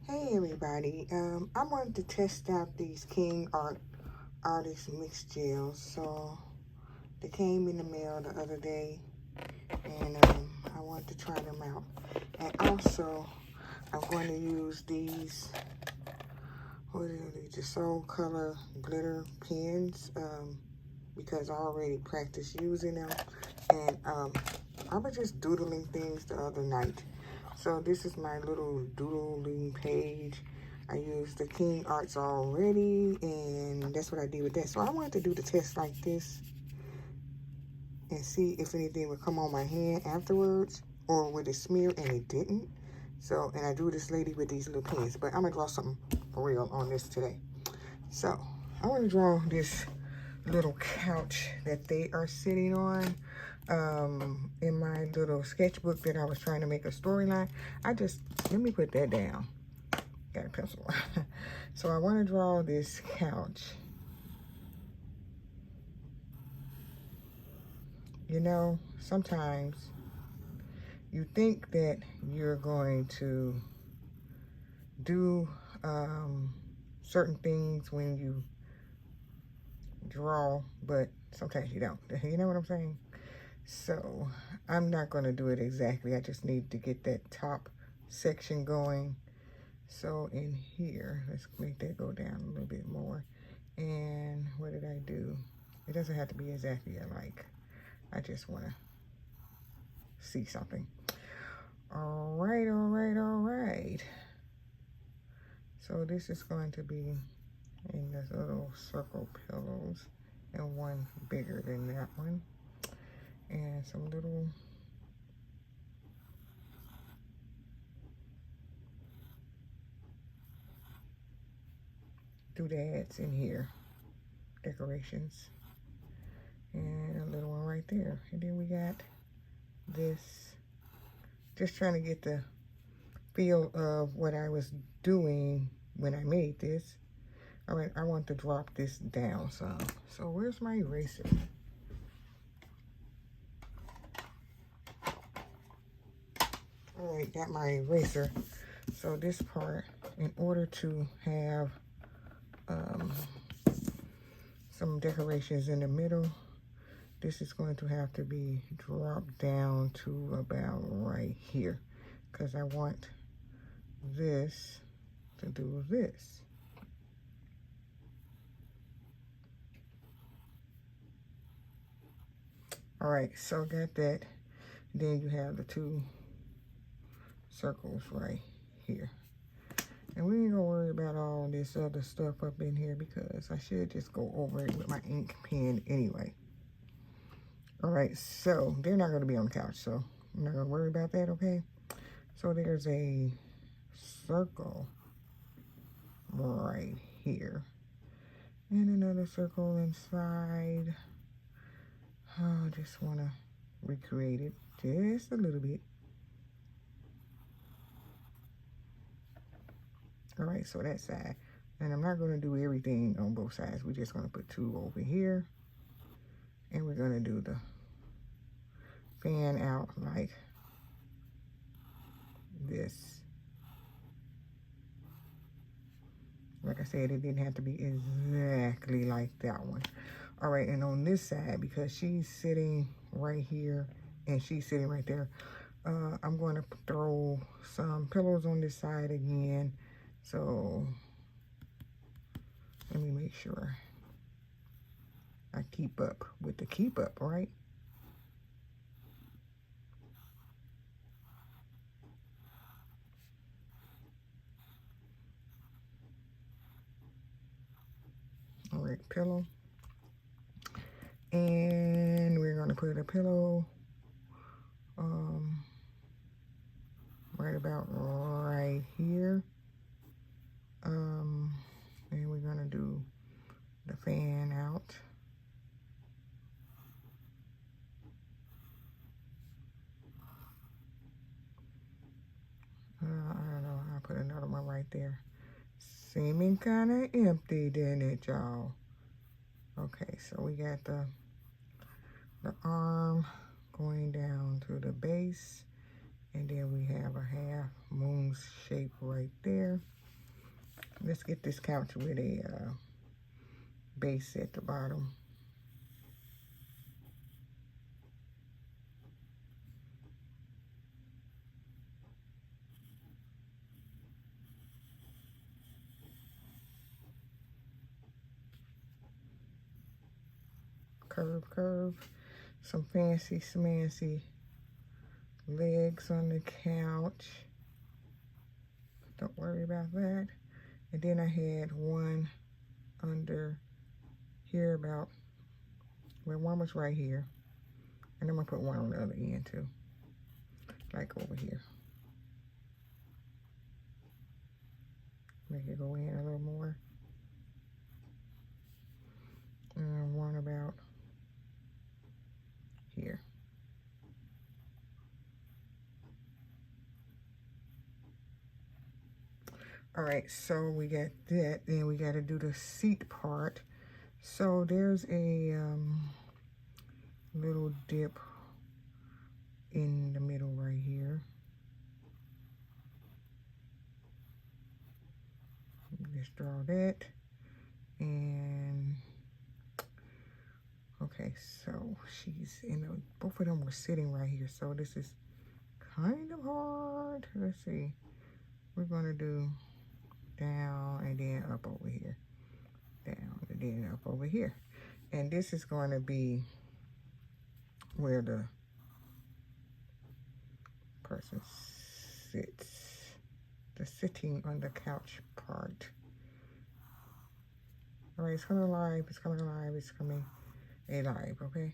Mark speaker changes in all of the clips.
Speaker 1: Hey everybody, I wanted to test out these Artist mixed gels. So they came in the mail the other day, and I wanted to try them out. And also, I'm going to use these, what are these, the Soul Color glitter pens, because I already practiced using them. And I was just doodling things the other night. So this is my little doodling page. I used the King Arts already, and that's what I did with that. So I wanted to do the test like this and see if anything would come on my hand afterwards, or would it smear, and it didn't. So, and I drew this lady with these little pins, but I'm gonna draw something for real on this today. So I want to draw this little couch that they are sitting on. In my little sketchbook that I was trying to make a storyline, let me put that down. Got a pencil. So I want to draw this couch. You know, sometimes you think that you're going to do certain things when you draw, but sometimes you don't. You know what I'm saying? So I'm not going to do it exactly. I just need to get that top section going. So in here, let's make that go down a little bit more. And what did I do? It doesn't have to be exactly alike. I just want to see something. All right, all right, all right. So this is going to be in this little circle pillows, and one bigger than that one. And some little doodads in here, decorations, and a little one right there. And then we got this, just trying to get the feel of what I was doing when I made this. All right, I want to drop this down some. So where's my eraser? All right, got my eraser. So this part, in order to have some decorations in the middle, this is going to have to be dropped down to about right here, because I want this to do this. All right, so got that. Then you have the two circles right here. And we ain't gonna worry about all this other stuff up in here, because I should just go over it with my ink pen anyway. All right, so they're not gonna be on the couch, so I'm not gonna worry about that, okay? So there's a circle right here, and another circle inside. I just wanna recreate it just a little bit. All right, so that side. And I'm not gonna do everything on both sides. We're just gonna put two over here, and we're gonna do the fan out like this. Like I said, it didn't have to be exactly like that one. All right, and on this side, because she's sitting right here and she's sitting right there, I'm going to throw some pillows on this side again. So let me make sure I keep up with the keep up, right? All right, pillow. And we're going to put a pillow right about right here. And we're going to do the fan out. I don't know, I'll put another one right there. Seeming kind of empty, didn't it, y'all? Okay, so we got the arm going down to the base, and then we have a half moon shape right there. Let's get this couch with a base at the bottom. Curve, curve. Some fancy smancy legs on the couch. Don't worry about that. And then I had one under here about, well, one was right here. And I'm gonna put one on the other end too. Like over here. Make it go in a little more. And one about here. All right, so we got that. Then we got to do the seat part. So there's a little dip in the middle right here. Just draw that. And okay, so she's in the, both of them were sitting right here. So this is kind of hard. Let's see. We're gonna do down and then up over here. Down and then up over here. And this is going to be where the person sits. The sitting on the couch part. All right, it's coming alive, it's coming alive, it's coming alive, okay?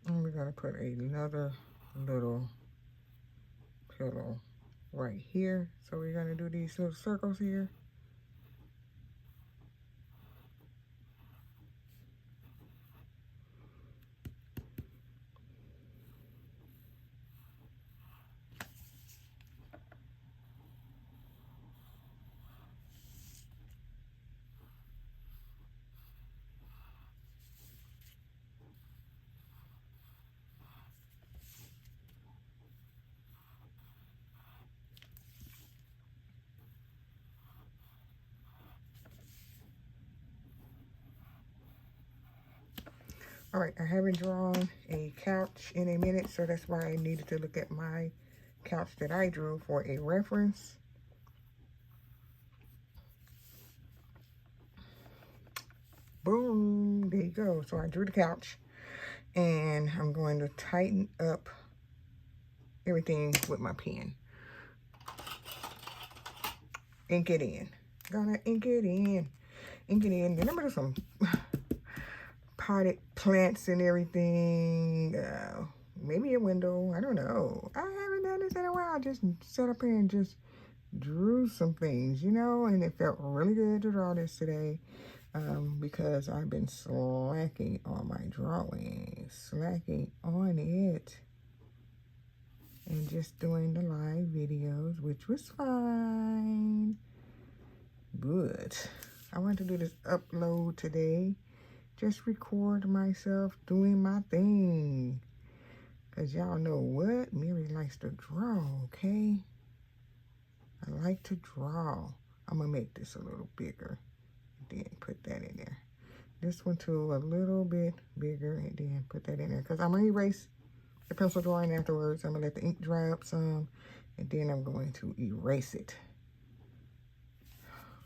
Speaker 1: And we're gonna put another little pillow right here. So we're gonna do these little circles here. All right, I haven't drawn a couch in a minute, so that's why I needed to look at my couch that I drew for a reference. Boom, there you go. So I drew the couch, and I'm going to tighten up everything with my pen. Ink it in. Gonna ink it in. Ink it in. Remember there's some potted plants and everything. Maybe a window. I don't know. I haven't done this in a while. I just sat up here and just drew some things, you know, and it felt really good to draw this today because I've been slacking on my drawing. Slacking on it. And just doing the live videos, which was fine. But I want to do this upload today. Just record myself doing my thing. Because y'all know what? Mary likes to draw, okay? I like to draw. I'm going to make this a little bigger. Then put that in there. This one too, a little bit bigger. And then put that in there. Because I'm going to erase the pencil drawing afterwards. I'm going to let the ink dry up some. And then I'm going to erase it.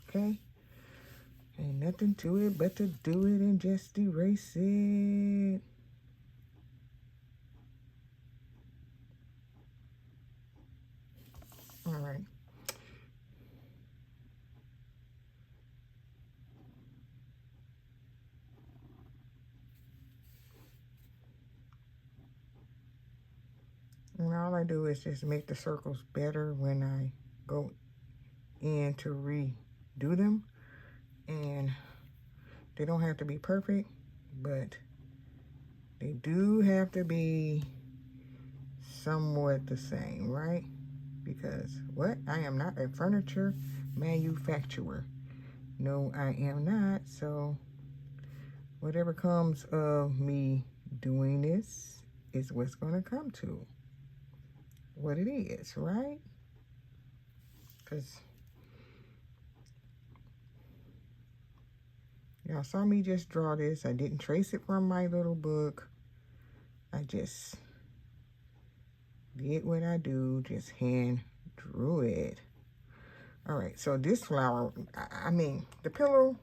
Speaker 1: Okay? Ain't nothing to it but to do it and just erase it. All right. And all I do is just make the circles better when I go in to redo them. And they don't have to be perfect, but they do have to be somewhat the same, right? Because what? I am not a furniture manufacturer. No, I am not. So whatever comes of me doing this is what's going to come to what it is, right? Because y'all saw me just draw this. I didn't trace it from my little book. I just did what I do, just hand drew it. All right, so this flower, I mean, the pillow,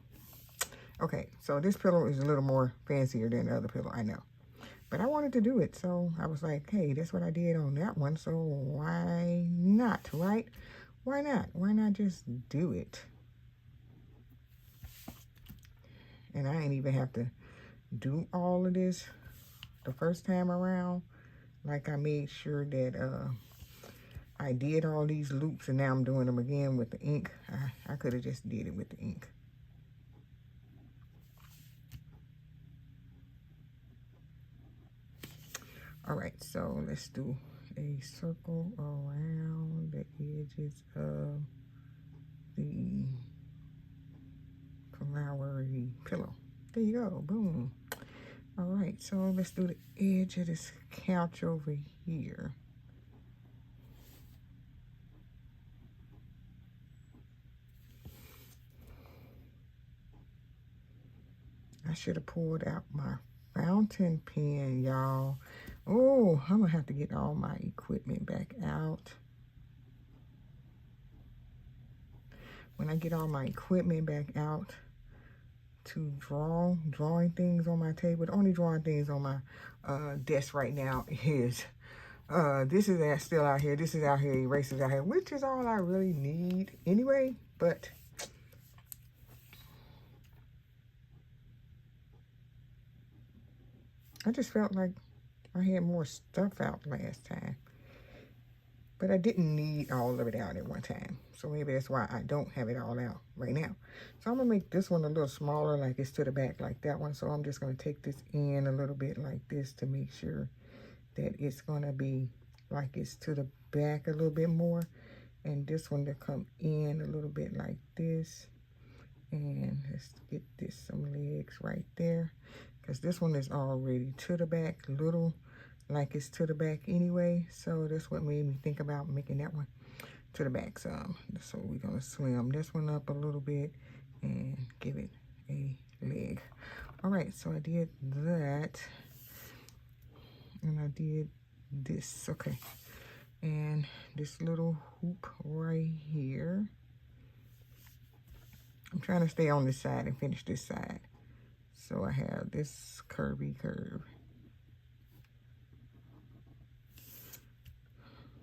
Speaker 1: okay, so this pillow is a little more fancier than the other pillow, I know. But I wanted to do it, so I was like, hey, that's what I did on that one, so why not, right? Why not? Why not just do it? And I ain't even have to do all of this the first time around. Like, I made sure that I did all these loops, and now I'm doing them again with the ink. I could have just did it with the ink. All right, so let's do a circle around the edges of the flowery pillow. There you go, boom. All right, so let's do the edge of this couch over here. I should have pulled out my fountain pen, y'all. Oh, I'm gonna have to get all my equipment back out. When I get all my equipment back out to drawing things on my table, the only drawing things on my desk right now is this is still out here, this is out here, erasers out here, which is all I really need anyway, but I just felt like I had more stuff out last time. But I didn't need all of it out at one time. So maybe that's why I don't have it all out right now. So I'm going to make this one a little smaller, like it's to the back like that one. So I'm just going to take this in a little bit like this to make sure that it's going to be like it's to the back a little bit more. And this one to come in a little bit like this. And let's get this some legs right there. Because this one is already to the back, little like it's to the back anyway. So that's what made me think about making that one to the back some. So we're going to slim this one up a little bit and give it a leg. All right, so I did that. And I did this, okay. And this little hoop right here. I'm trying to stay on this side and finish this side. So I have this curvy curve.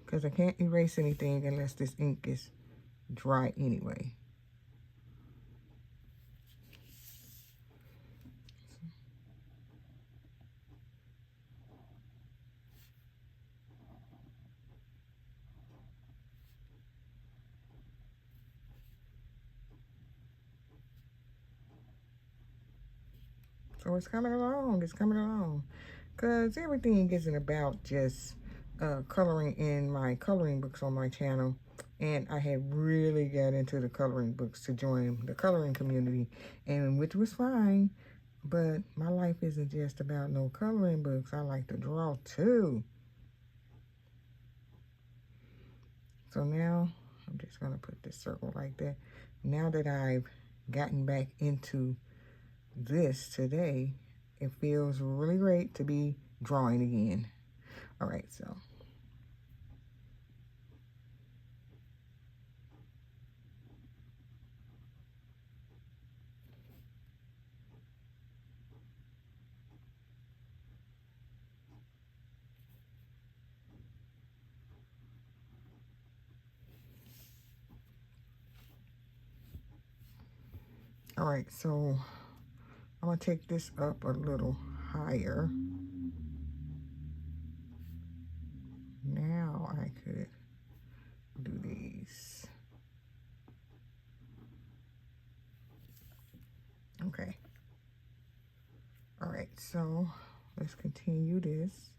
Speaker 1: Because I can't erase anything unless this ink is dry anyway. So it's coming along, it's coming along. Because everything isn't about just coloring in my coloring books on my channel. And I had really got into the coloring books to join the coloring community, and which was fine. But my life isn't just about no coloring books. I like to draw too. So now I'm just going to put this circle like that. Now that I've gotten back into this today, it feels really great to be drawing again. All right, so. All right, so I'm gonna take this up a little higher. Now I could do these. Okay. All right, so let's continue this.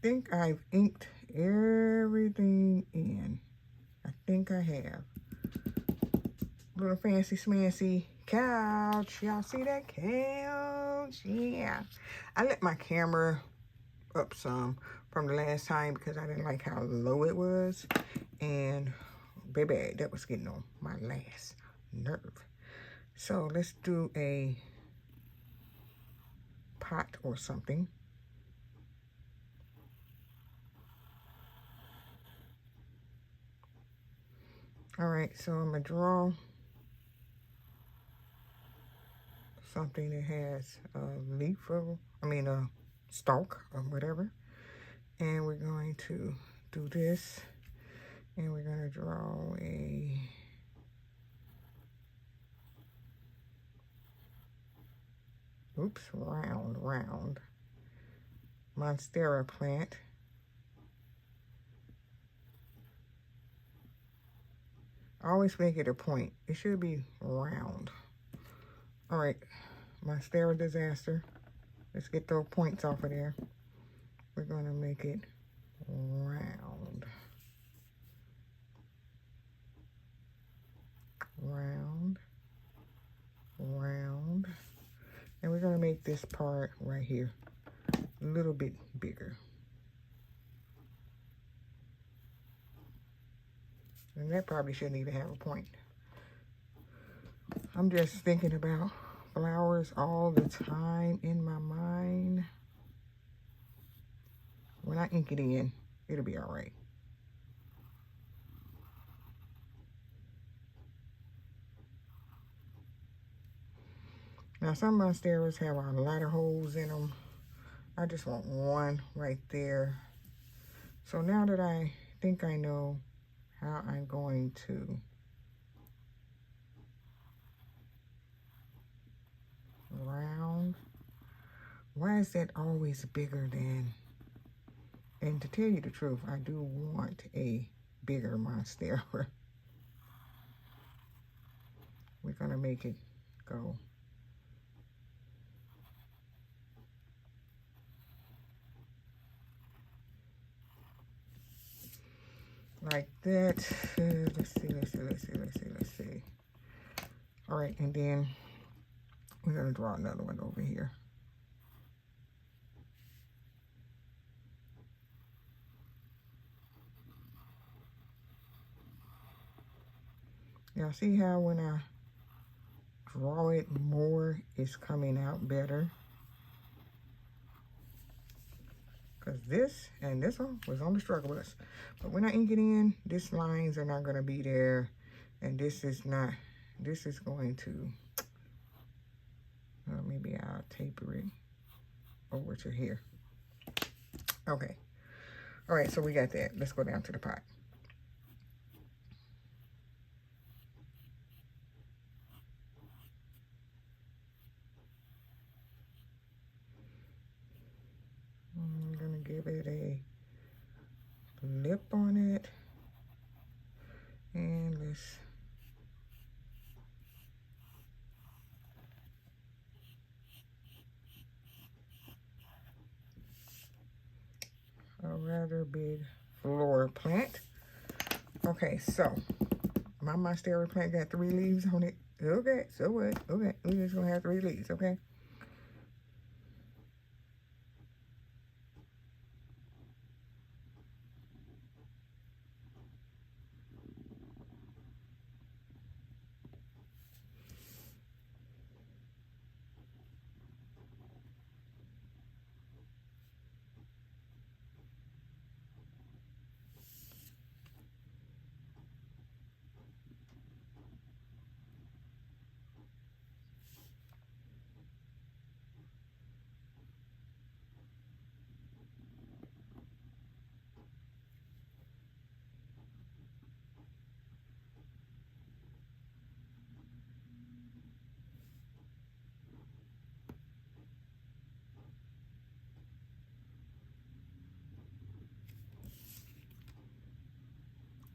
Speaker 1: think I've inked everything in. I think I have. Little fancy smancy couch. Y'all see that couch? Yeah. I let my camera up some from the last time because I didn't like how low it was. And baby, that was getting on my last nerve. So let's do a pot or something. All right, so I'm gonna draw something that has a leaf or, a stalk or whatever. And we're going to do this, and we're gonna draw a round monstera plant. Always make it a point. It should be round. All right, monstera disaster. Let's get those points off of there. We're gonna make it round. Round. And we're gonna make this part right here a little bit bigger. And that probably shouldn't even have a point. I'm just thinking about flowers all the time in my mind. When I ink it in, it'll be all right. Now, some monsteras have a lot of holes in them. I just want one right there. So now that I think I know how I'm going to round, why is that always bigger than, and to tell you the truth, I do want a bigger monstera. We're gonna make it go like that. Let's see. All right, and then we're gonna draw another one over here. Y'all see how when I draw it more, it's coming out better? Because this and this one was on the struggle bus. But when I ink it in, these lines are not going to be there. And this is not, this is going to, maybe I'll taper it over to here. Okay. All right, so we got that. Let's go down to the pot. I'm going to give it a lip on it. And let's a rather big floor plant. Okay, so my monstera plant got 3 leaves on it. Okay, so what? Okay, we're just gonna have 3 leaves, okay?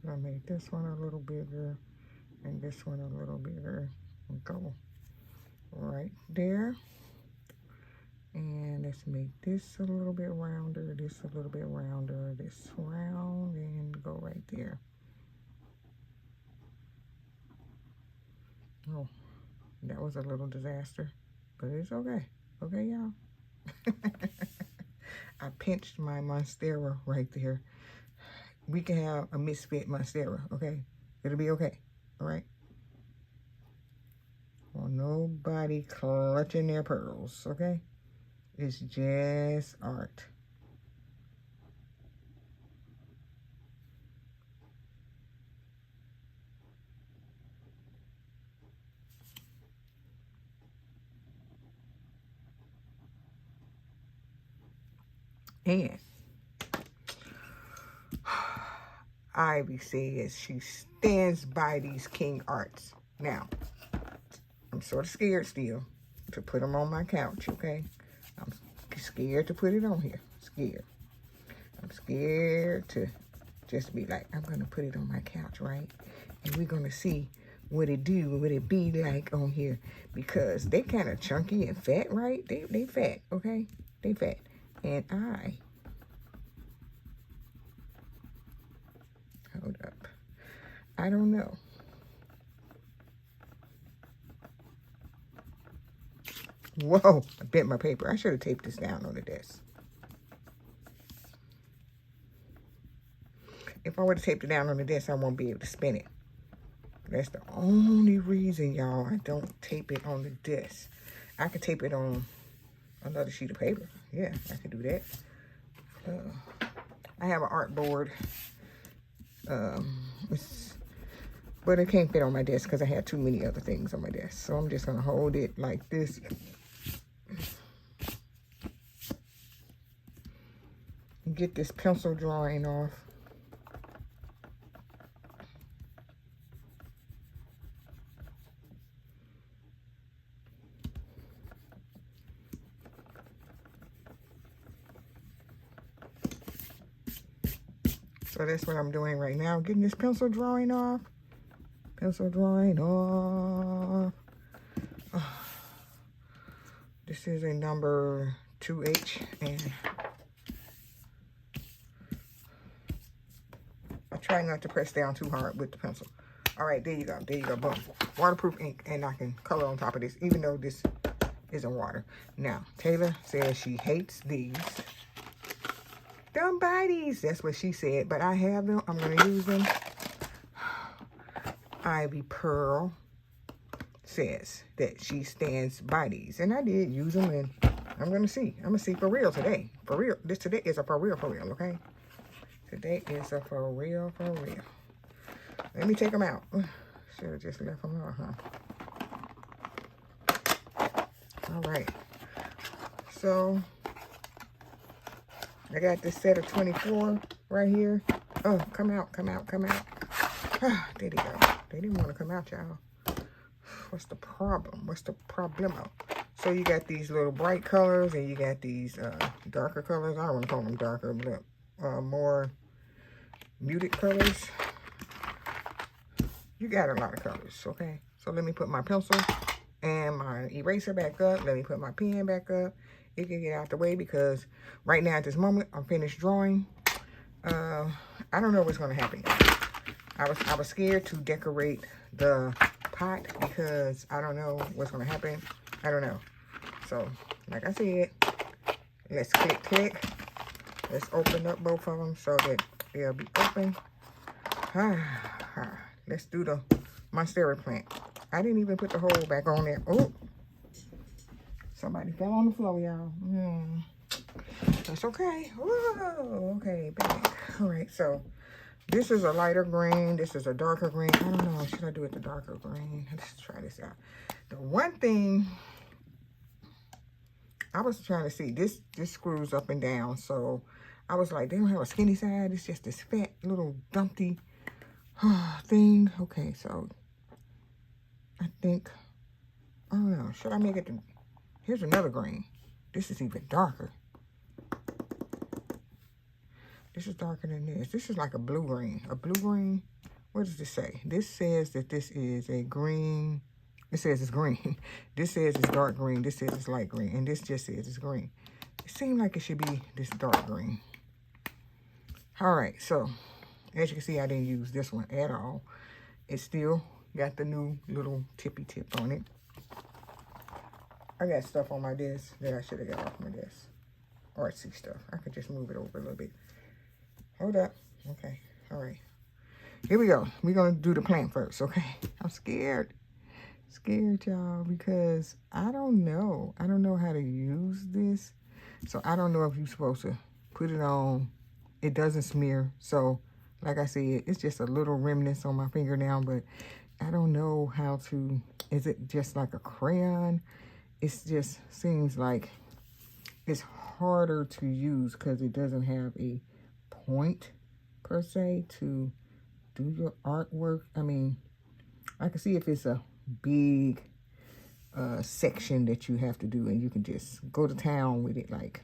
Speaker 1: I made this one a little bigger and this one a little bigger. Go right there. And let's make this a little bit rounder, this a little bit rounder, this round, and go right there. Oh, that was a little disaster, but it's okay. Okay, y'all? I pinched my monstera right there. We can have a misfit monstera, okay? It'll be okay, all right? Well, nobody clutching their pearls, okay? It's just art. And Ivy says she stands by these King Arts. Now, I'm sort of scared still to put them on my couch, okay? I'm scared to put it on here. Scared. I'm scared to just be like, I'm going to put it on my couch, right? And we're going to see what it do, what it be like on here. Because they kind of chunky and fat, right? They fat, okay? They fat. And hold up. I don't know. Whoa, I bent my paper. I should have taped this down on the desk. If I would have taped it down on the desk, I won't be able to spin it. That's the only reason, y'all, I don't tape it on the desk. I could tape it on another sheet of paper. Yeah, I could do that. I have an art board. But it can't fit on my desk because I had too many other things on my desk. So I'm just going to hold it like this. Get this pencil drawing off. So that's what I'm doing right now. Getting this pencil drawing off. Pencil drawing off. Oh. This is a number 2H, and I try not to press down too hard with the pencil. All right, there you go. There you go. Boom. Waterproof ink, and I can color on top of this, even though this isn't water. Now, Taylor says she hates these. Don't buy these. That's what she said, but I have them. I'm going to use them. Ivy Pearl says that she stands by these, and I did use them, and I'm going to see. I'm going to see for real today. For real. Today is a for real, okay? Today is a for real, for real. Let me take them out. Should have just left them out, huh? All right. So I got this set of 24 right here. Oh, come out, come out, come out. Ah, there they go. They didn't want to come out, y'all. What's the problem? What's the problemo? So you got these little bright colors, and you got these darker colors. I don't want to call them darker, but more muted colors. You got a lot of colors, okay? So let me put my pencil and my eraser back up. Let me put my pen back up. It can get out the way because right now at this moment, I'm finished drawing. I don't know what's going to happen. I was scared to decorate the pot because I don't know what's going to happen. I don't know. So, like I said, let's click. Let's open up both of them so that they'll be open. Let's do the monstera plant. I didn't even put the hole back on there. Oh, somebody fell on the floor, y'all. That's okay. Whoa, okay, back. All right, so this is a lighter green. This is a darker green. I don't know. Should I do it the darker green? Let's try this out. The one thing I was trying to see, this screws up and down. So I was like, they don't have a skinny side. It's just this fat little dumpty thing. Okay, so I think, I don't know. Should I make it? Here's another green. This is even darker. This is darker than this. This is like a blue green. A blue green. What does this say? This says that this is a green. It says it's green. This says it's dark green. This says it's light green. And this just says it's green. It seemed like it should be this dark green. All right, so as you can see, I didn't use this one at all. It still got the new little tippy tip on it. I got stuff on my desk that I should have got off my desk. Artsy stuff. I could just move it over a little bit. Hold up. Okay. All right. Here we go. We're going to do the plant first, okay? I'm scared. Scared, y'all, because I don't know. I don't know how to use this. So I don't know if you're supposed to put it on. It doesn't smear. So, like I said, it's just a little remnants on my finger now, but I don't know how to. Is it just like a crayon? It just seems like it's harder to use because it doesn't have a point per se to do your artwork. I mean, I can see if it's a big section that you have to do and you can just go to town with it, like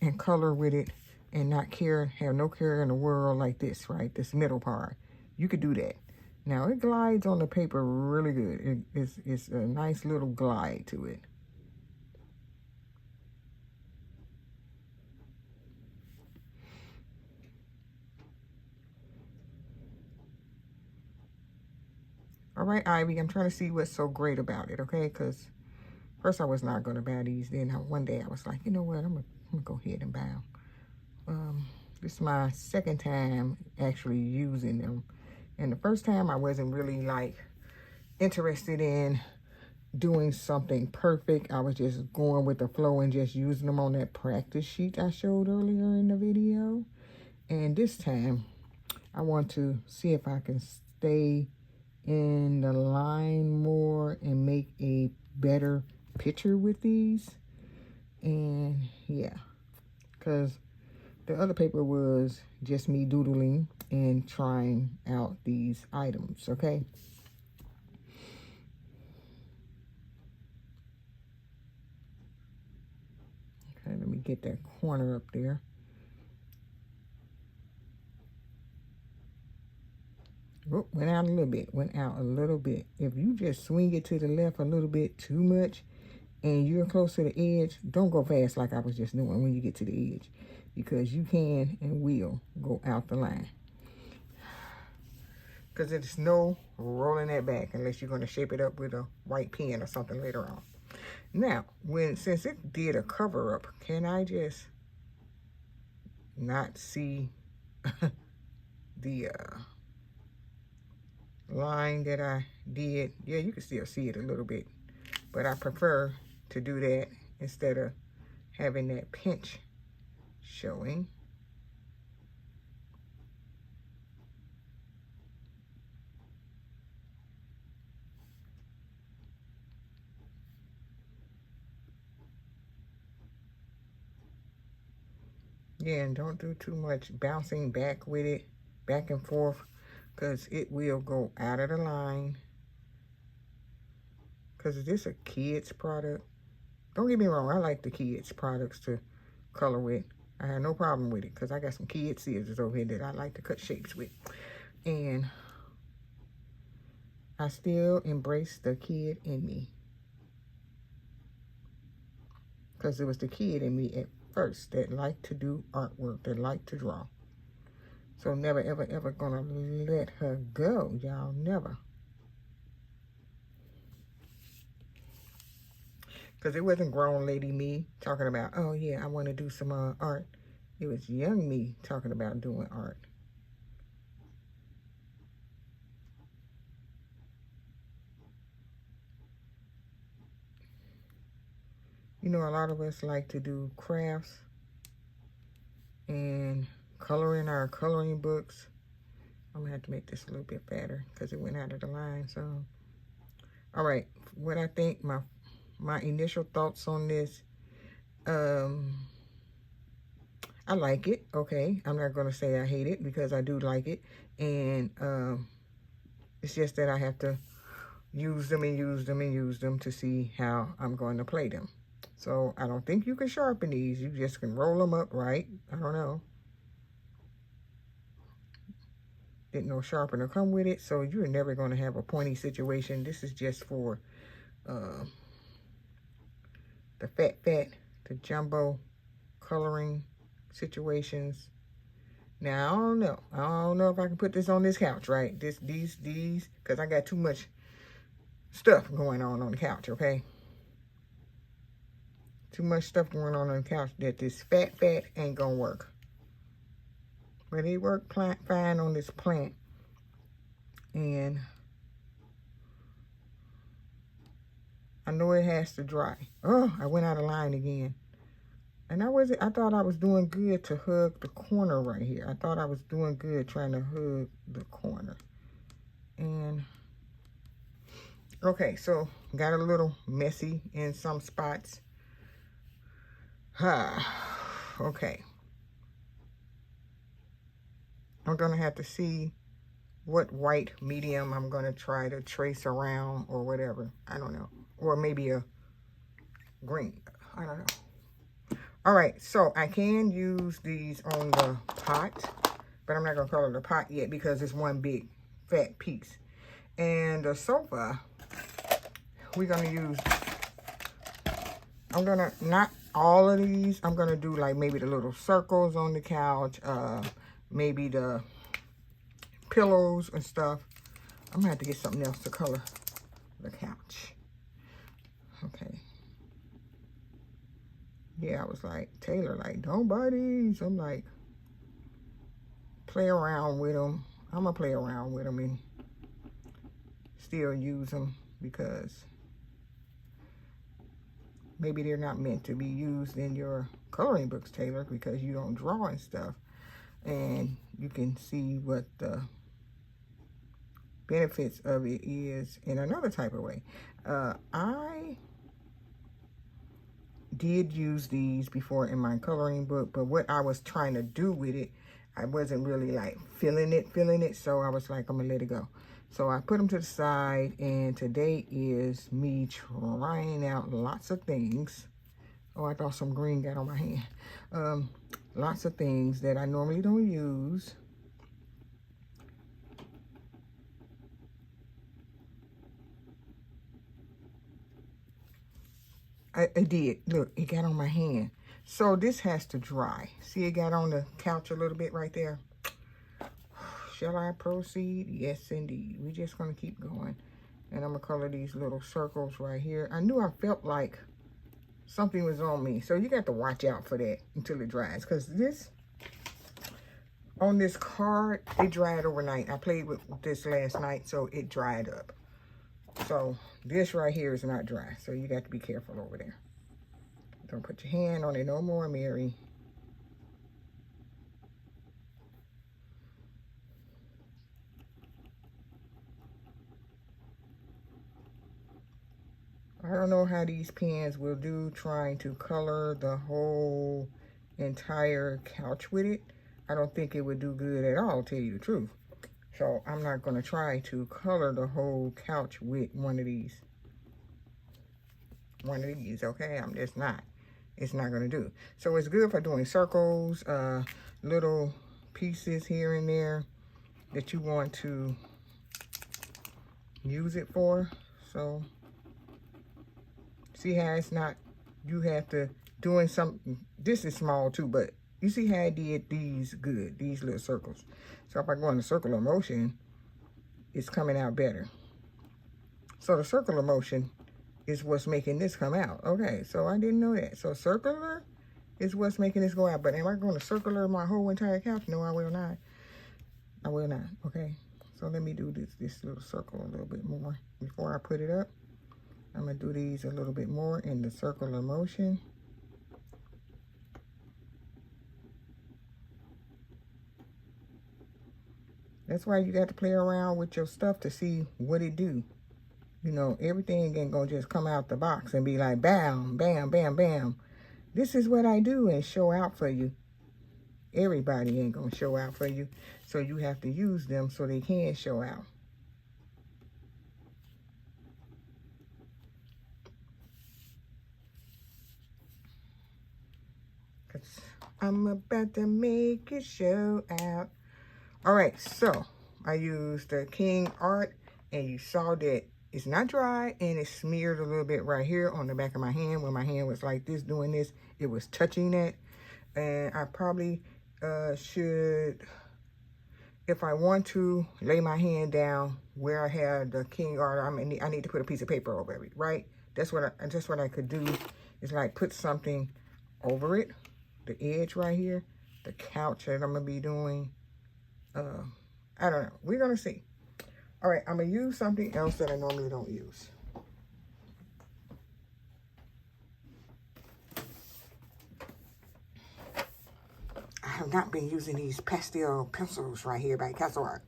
Speaker 1: and color with it and not care, have no care in the world like this, right? This middle part. You could do that. Now, it glides on the paper really good. It's a nice little glide to it. All right, Ivy, I'm trying to see what's so great about it, okay? Because first I was not going to buy these. Then one day I was like, you know what? I'm gonna go ahead and buy them. This is my second time actually using them. And the first time I wasn't really like interested in doing something perfect. I was just going with the flow and just using them on that practice sheet I showed earlier in the video. And this time I want to see if I can stay in the line more and make a better picture with these. And yeah, because the other paper was just me doodling and trying out these items, okay? Okay, let me get that corner up there. Oh, went out a little bit, went out a little bit. If you just swing it to the left a little bit too much and you're close to the edge, don't go fast like I was just doing when you get to the edge, because you can and will go out the line. Because there's no rolling that back unless you're going to shape it up with a white pen or something later on. Now, since it did a cover up, can I just not see the line that I did? Yeah, you can still see it a little bit, but I prefer to do that instead of having that pinch showing. Yeah, and don't do too much bouncing back with it, back and forth, because it will go out of the line. Because is this a kid's product? Don't get me wrong, I like the kids' products to color with. I have no problem with it because I got some kid scissors over here that I like to cut shapes with. And I still embrace the kid in me. Because it was the kid in me at first that liked to do artwork, that liked to draw. So never, ever, ever gonna let her go, y'all, never. Because it wasn't grown lady me talking about, oh yeah, I want to do some art. It was young me talking about doing art. You know, a lot of us like to do crafts and coloring our coloring books. I'm gonna have to make this a little bit fatter because it went out of the line. So, all right, what I think, my initial thoughts on this, I like it, okay? I'm not gonna say I hate it because I do like it. And it's just that I have to use them and use them and use them to see how I'm going to play them. So I don't think you can sharpen these. You just can roll them up, right? I don't know. didn't no sharpener come with it, so you're never going to have a pointy situation. This is just for the fat, the jumbo coloring situations. Now, I don't know if I can put this on this couch, right? These, because I got too much stuff going on the couch, okay? Too much stuff going on the couch that this fat ain't gonna work. But it worked fine on this plant. And I know it has to dry. Oh, I went out of line again. And I thought I was doing good to hug the corner right here. I thought I was doing good trying to hug the corner. And, okay, so got a little messy in some spots. Okay. I'm going to have to see what white medium I'm going to try to trace around or whatever. I don't know. Or maybe a green. I don't know. All right, so I can use these on the pot, but I'm not going to color the pot yet because it's one big fat piece. And the sofa, we're going to use, I'm going to, not all of these, I'm going to do like maybe the little circles on the couch, maybe the pillows and stuff. I'm going to have to get something else to color the couch. Okay. Yeah, I was like, Taylor, like, don't buy these. I'm like, play around with them. I'm going to play around with them and still use them because maybe they're not meant to be used in your coloring books, Taylor, because you don't draw and stuff. And you can see what the benefits of it is in another type of way. I did use these before in my coloring book, but what I was trying to do with it, I wasn't really like feeling it, so I was like, I'm gonna let it go. So I put them to the side, and today is me trying out lots of things. Oh, I thought some green got on my hand. Lots of things that I normally don't use. I did. Look, it got on my hand. So this has to dry. See, it got on the couch a little bit right there. Shall I proceed? Yes, indeed. We're just going to keep going. And I'm going to color these little circles right here. I knew I felt like something was on me. So you got to watch out for that until it dries. Because this, on this card, it dried overnight. I played with this last night, so it dried up. So this right here is not dry, so you got to be careful over there. Don't put your hand on it no more, Mary. I don't know how these pens will do trying to color the whole entire couch with it. I don't think it would do good at all, to tell you the truth. So I'm not going to try to color the whole couch with one of these. Okay? I'm just not. It's not going to do. So it's good for doing circles, little pieces here and there that you want to use it for. So see how it's not, you have to doing something. This is small too, but you see how I did these good, these little circles. So if I go in the circular motion, it's coming out better. So the circular motion is what's making this come out. Okay, so I didn't know that. So circular is what's making this go out. But am I going to circular my whole entire couch? No, I will not. I will not, okay? So let me do this little circle a little bit more before I put it up. I'm going to do these a little bit more in the circular motion. That's why you got to play around with your stuff to see what it do. You know, everything ain't gonna just come out the box and be like, bam, bam, bam, bam. This is what I do and show out for you. Everybody ain't gonna show out for you. So you have to use them so they can show out. I'm about to make it show out. All right, so I used the King Art, and you saw that it's not dry, and it smeared a little bit right here on the back of my hand. When my hand was like this, doing this, it was touching it. And I probably should, if I want to, lay my hand down where I had the King Art. I need to put a piece of paper over it, right? That's what I could do, is like put something over it, the edge right here, the couch that I'm gonna be doing. I don't know. We're gonna see. All right, I'm gonna use something else that I normally don't use. I have not been using these pastel pencils right here by Castle Art.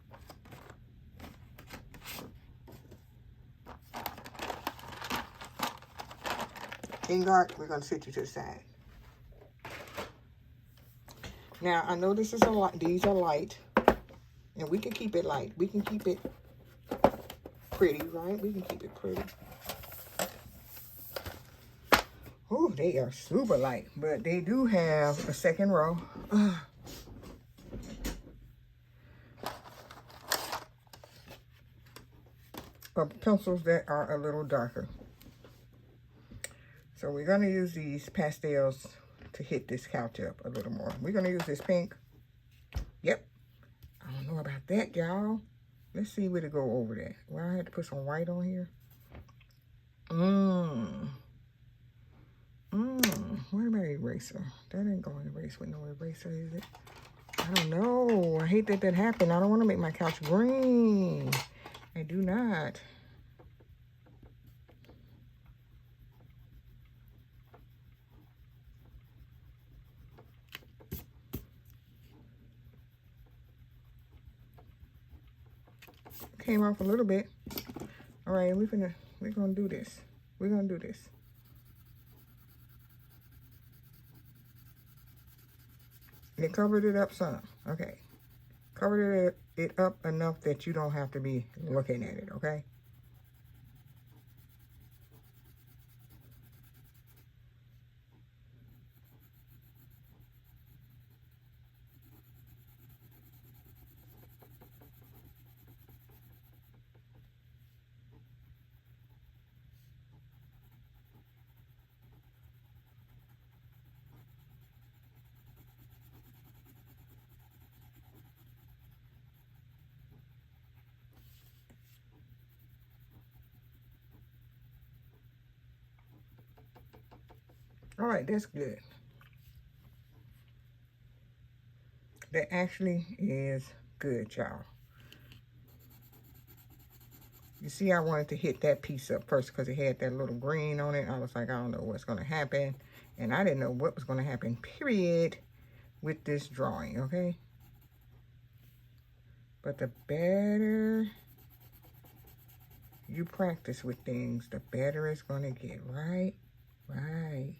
Speaker 1: King Art, we're gonna sit you to the side. Now, I know this is a lot. These are light, and we can keep it light. We can keep it pretty, right? We can keep it pretty. Oh, they are super light, but they do have a second row. Of pencils that are a little darker. So we're going to use these pastels to hit this couch up a little more. We're going to use this pink. Yep. I don't know about that, y'all. Let's see where to go over that. Well, I had to put some white on here. What about eraser? That ain't going to erase with no eraser, is it? I don't know. I hate that that happened. I don't want to make my couch green. I do not. Came off a little bit. All right, we're gonna do this. We're gonna do this. And it covered it up some. Okay. Covered it up enough that you don't have to be looking at it, okay? All right, that's good. That actually is good, y'all. You see, I wanted to hit that piece up first because it had that little green on it. I was like, I don't know what's going to happen. And I didn't know what was going to happen, period, with this drawing, okay? But the better you practice with things, the better it's going to get, right? Right.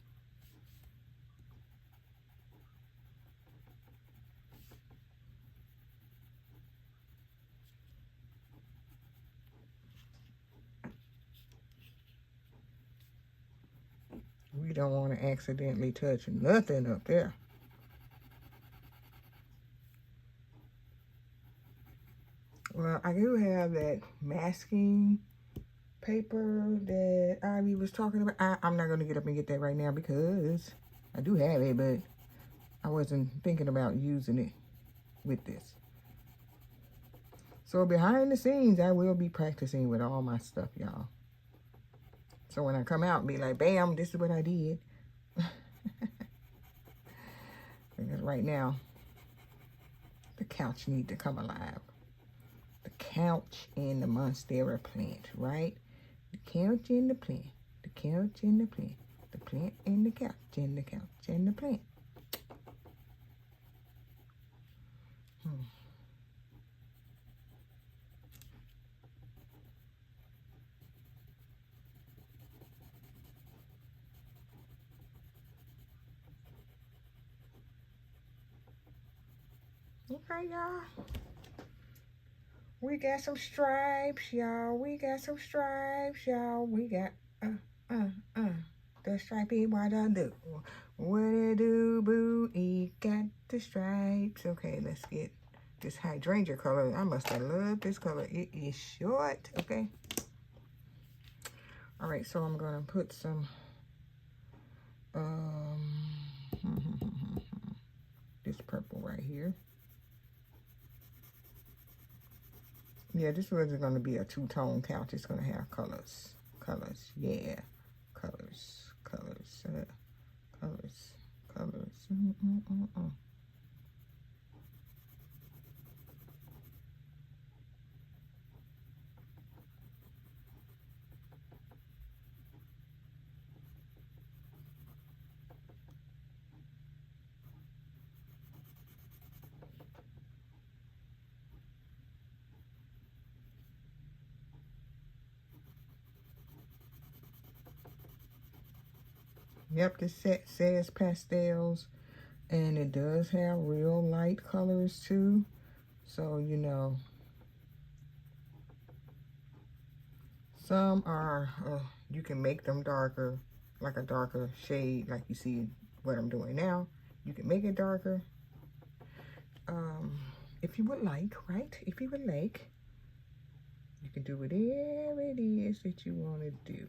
Speaker 1: We don't want to accidentally touch nothing up there. Well, I do have that masking paper that Ivy was talking about. I'm not going to get up and get that right now because I do have it, but I wasn't thinking about using it with this. So behind the scenes, I will be practicing with all my stuff, y'all. So when I come out, be like, bam, this is what I did. Because right now, the couch need to come alive. The couch and the monstera plant, right? The couch and the plant. The couch and the plant. The plant and the couch and the couch and the plant. Okay, y'all. We got some stripes, y'all. We got some stripes, y'all. We got, the stripey, what I do? What it do, boo? He got the stripes. Okay, let's get this hydrangea color. I must have loved this color. It is short, okay? All right, so I'm gonna put some, this purple right here. Yeah, this wasn't gonna be a two-tone couch. It's gonna have colors, yeah, colors. Yep, this set says pastels, and it does have real light colors too. So, you know, some are, you can make them darker, like a darker shade, like you see what I'm doing now. You can make it darker, if you would like, right? If you would like, you can do whatever it is that you want to do.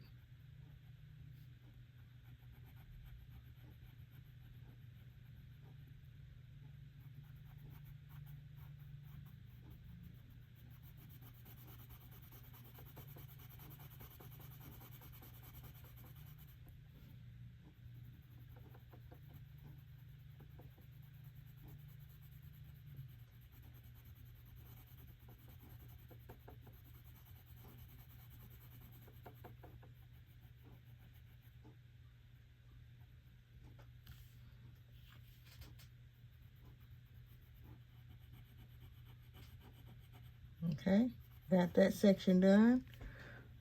Speaker 1: Okay, got that section done.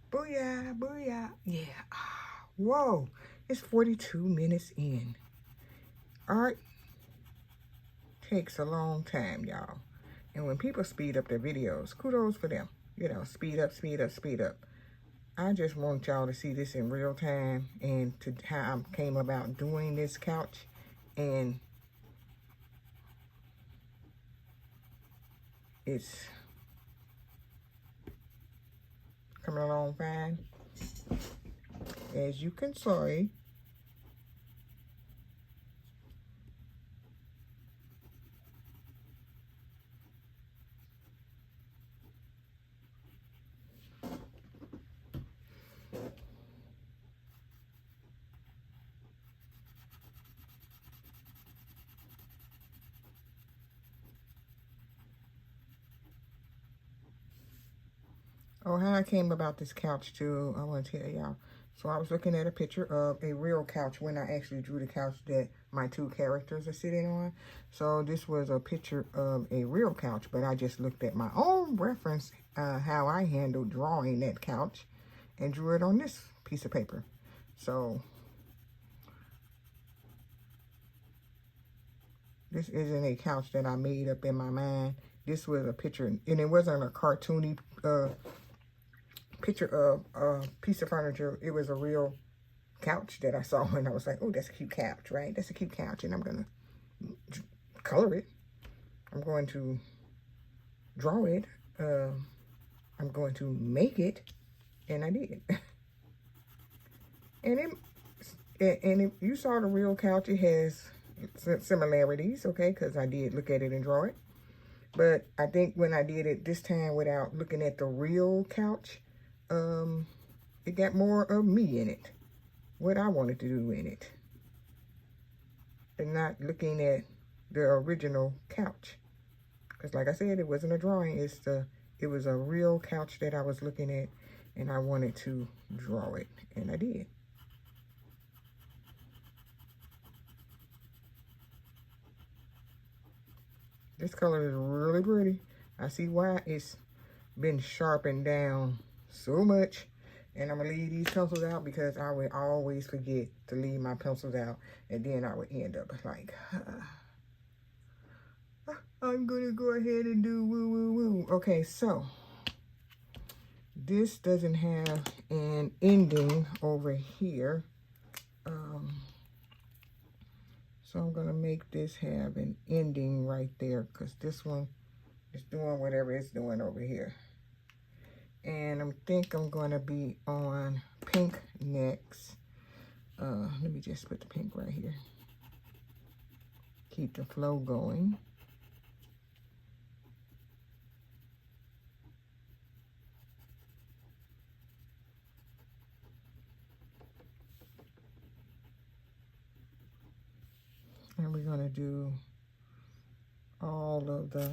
Speaker 1: Booyah, booyah. Yeah. Whoa, it's 42 minutes in. Art takes a long time, y'all. And when people speed up their videos, kudos for them. You know, speed up, speed up, speed up. I just want y'all to see this in real time and to how I came about doing this couch. And it's coming along fine. As you can see, oh, how I came about this couch too, I want to tell y'all. So I was looking at a picture of a real couch when I actually drew the couch that my two characters are sitting on. So this was a picture of a real couch, but I just looked at my own reference, how I handled drawing that couch, and drew it on this piece of paper. So this isn't a couch that I made up in my mind. This was a picture, and it wasn't a cartoony picture of a piece of furniture. It was a real couch that I saw, and I was like, oh, that's a cute couch, right? That's a cute couch, and I'm gonna color it. I'm going to draw it. I'm going to make it, and I did. And if you saw the real couch, it has similarities, okay, because I did look at it and draw it. But I think when I did it this time without looking at the real couch, it got more of me in it, what I wanted to do in it, and not looking at the original couch. Because like I said, it wasn't a drawing, it was a real couch that I was looking at, and I wanted to draw it, and I did. This color is really pretty. I see why it's been sharpened down so much. And I'm going to leave these pencils out because I would always forget to leave my pencils out. And then I would end up like, I'm going to go ahead and do woo, woo, woo. Okay, so this doesn't have an ending over here. So I'm going to make this have an ending right there because this one It's doing whatever it's doing over here. And I think I'm going to be on pink next. Let me just put the pink right here. Keep the flow going. And we're going to do all of the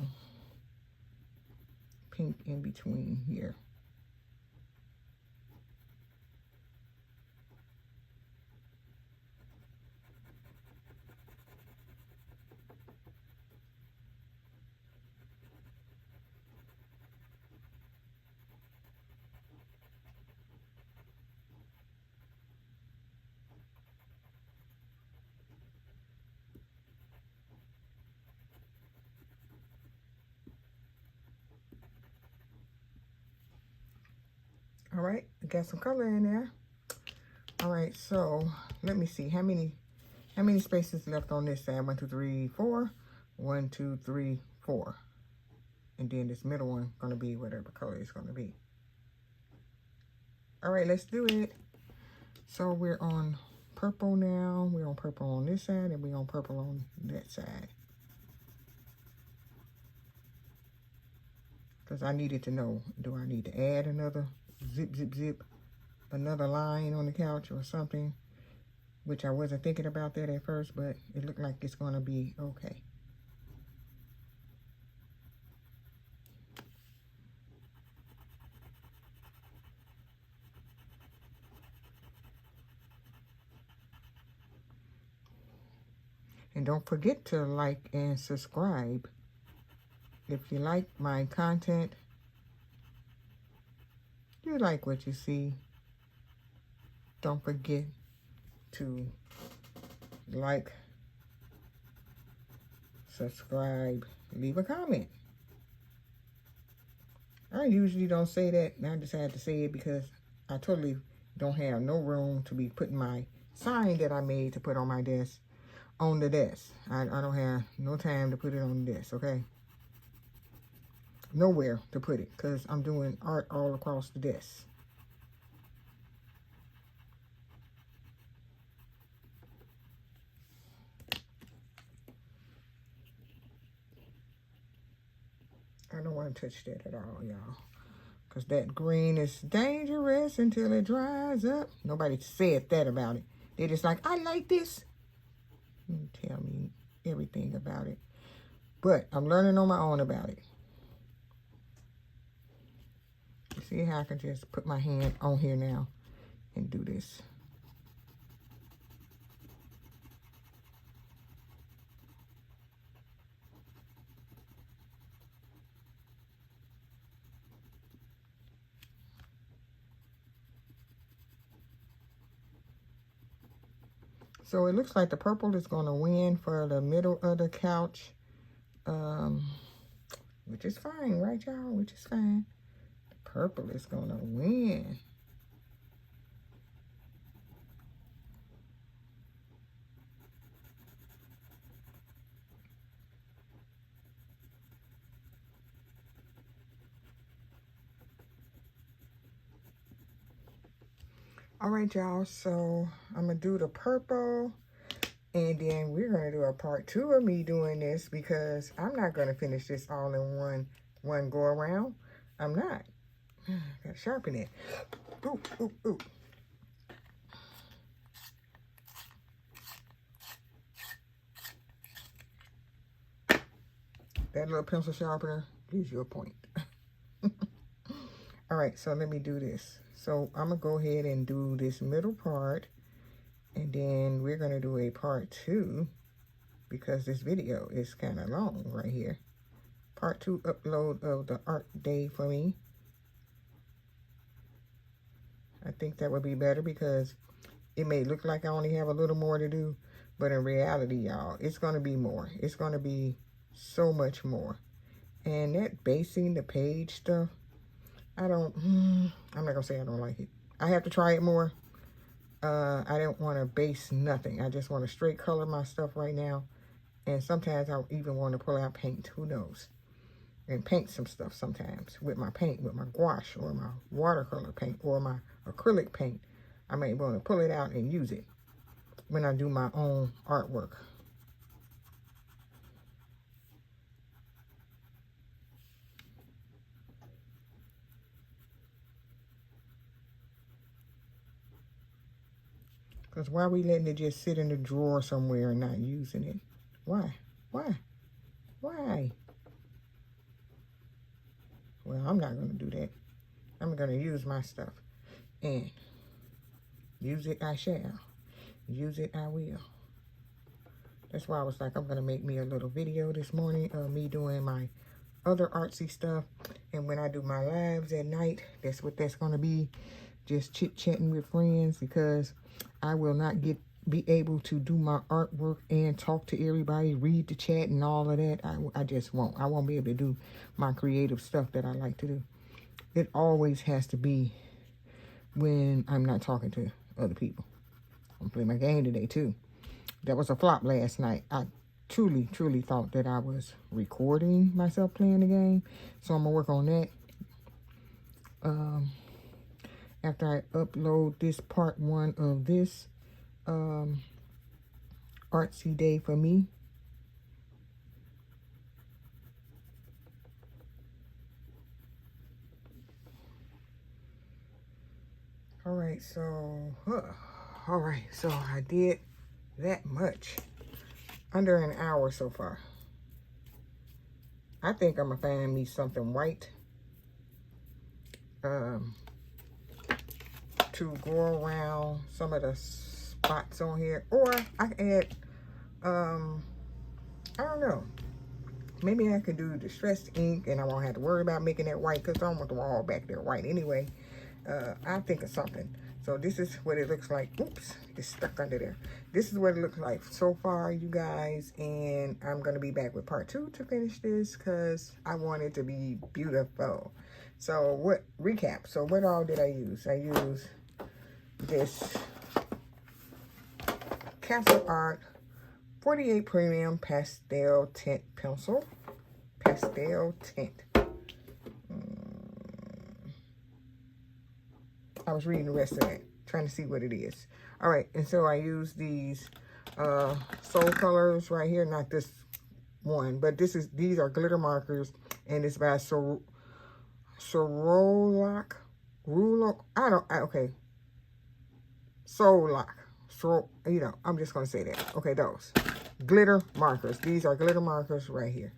Speaker 1: pink in between here. All right, I got some color in there. All right, so let me see how many spaces left on this side. 1, 2, 3, 4. 1, 2, 3, 4. And then this middle one gonna be whatever color it's gonna be. All right, let's do it. So we're on purple now. We're on purple on this side, and we're on purple on that side. Because I needed to know, do I need to add another zip, another line on the couch or something? Which I wasn't thinking about that at first, but it looked like it's gonna be okay. And don't forget to like and subscribe. If you like my content, you like what you see, don't forget to like, subscribe, leave a comment. I usually don't say that, and I just had to say it because I totally don't have no room to be putting my sign that I made to put on my desk on the desk. I don't have no time to put it on the desk, okay? Nowhere to put it, because I'm doing art all across the desk. I don't want to touch that at all, y'all. Because that green is dangerous until it dries up. Nobody said that about it. They're just like, I like this. You tell me everything about it. But I'm learning on my own about it. You see how I can just put my hand on here now and do this. So it looks like the purple is going to win for the middle of the couch. Which is fine, right, y'all? Which is fine. The purple is going to win. All right, y'all. So I'm going to do the purple. And then we're going to do a part 2 of me doing this because I'm not going to finish this all in one go around. I'm not. Got to sharpen it. Ooh, ooh, ooh. That little pencil sharpener gives you a point. All right, so let me do this. So I'm going to go ahead and do this middle part. And then we're going to do a part 2 because this video is kind of long right here. Part 2 upload of the art day for me. I think that would be better because it may look like I only have a little more to do. But in reality, y'all, it's going to be more. It's going to be so much more. And that basing the page stuff, I'm not going to say I don't like it. I have to try it more. I don't want to base nothing. I just want to straight color my stuff right now. And sometimes I even want to pull out paint. Who knows? and paint some stuff sometimes with my paint, with my gouache or my watercolor paint or my acrylic paint. I may want to pull it out and use it when I do my own artwork. Because why are we letting it just sit in the drawer somewhere and not using it? Why? Why? Why? Well, I'm not going to do that. I'm going to use my stuff. And use it I shall. Use it I will. That's why I was like, I'm going to make me a little video this morning of me doing my other artsy stuff. And when I do my lives at night, that's what that's going to be. Just chit-chatting with friends, because I will not be able to do my artwork and talk to everybody, read the chat and all of that. I just won't. I won't be able to do my creative stuff that I like to do. It always has to be when I'm not talking to other people. I'm playing my game today too. That was a flop last night. I truly, truly thought that I was recording myself playing the game. So I'm going to work on that. After I upload this part 1 of this artsy day for me. All right, so I did that much. Under an hour so far. I think I'm gonna find me something white to go around some of the spots on here, or I can add I don't know, maybe I could do distressed ink and I won't have to worry about making that white, because I don't want the wall back there white anyway. I'll think of something. So this is what it looks like. Oops, it's stuck under there. This is what it looks like so far, you guys, and I'm gonna be back with part 2 to finish this, because I want it to be beautiful. So recap, so what all did I use? I used this Castle Art 48 Premium Pastel Tint Pencil. Pastel Tint. I was reading the rest of that, trying to see what it is. All right, and so I use these Soul Colors right here. Not this one, but these are glitter markers, and it's by Sorolock. Okay. Soul-Lock. So, you know, I'm just going to say that. Okay, those. Glitter markers. These are glitter markers right here.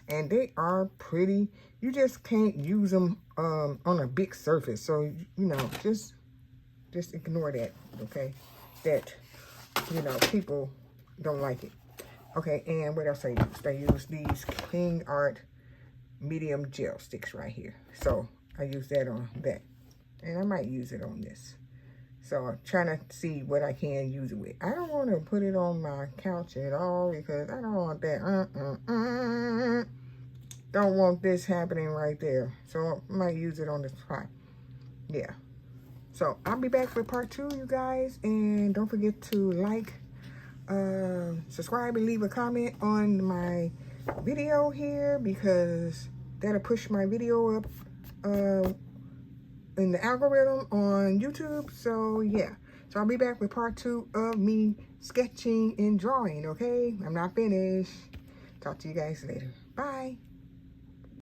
Speaker 1: And they are pretty. You just can't use them on a big surface. So, you know, just ignore that, okay? That, you know, people don't like it. Okay, and what else I used? I used these King Art medium gel sticks right here. So, I use that on that. And I might use it on this. So I'm trying to see what I can use it with. I don't want to put it on my couch at all, because I don't want that. Don't want this happening right there. So I might use it on the spot. Yeah. So I'll be back with part 2, you guys. And don't forget to like, subscribe, and leave a comment on my video here, because that'll push my video up in the algorithm on YouTube. So yeah, so I'll be back with part 2 of me sketching and drawing. Okay, I'm not finished. Talk to you guys later. Bye.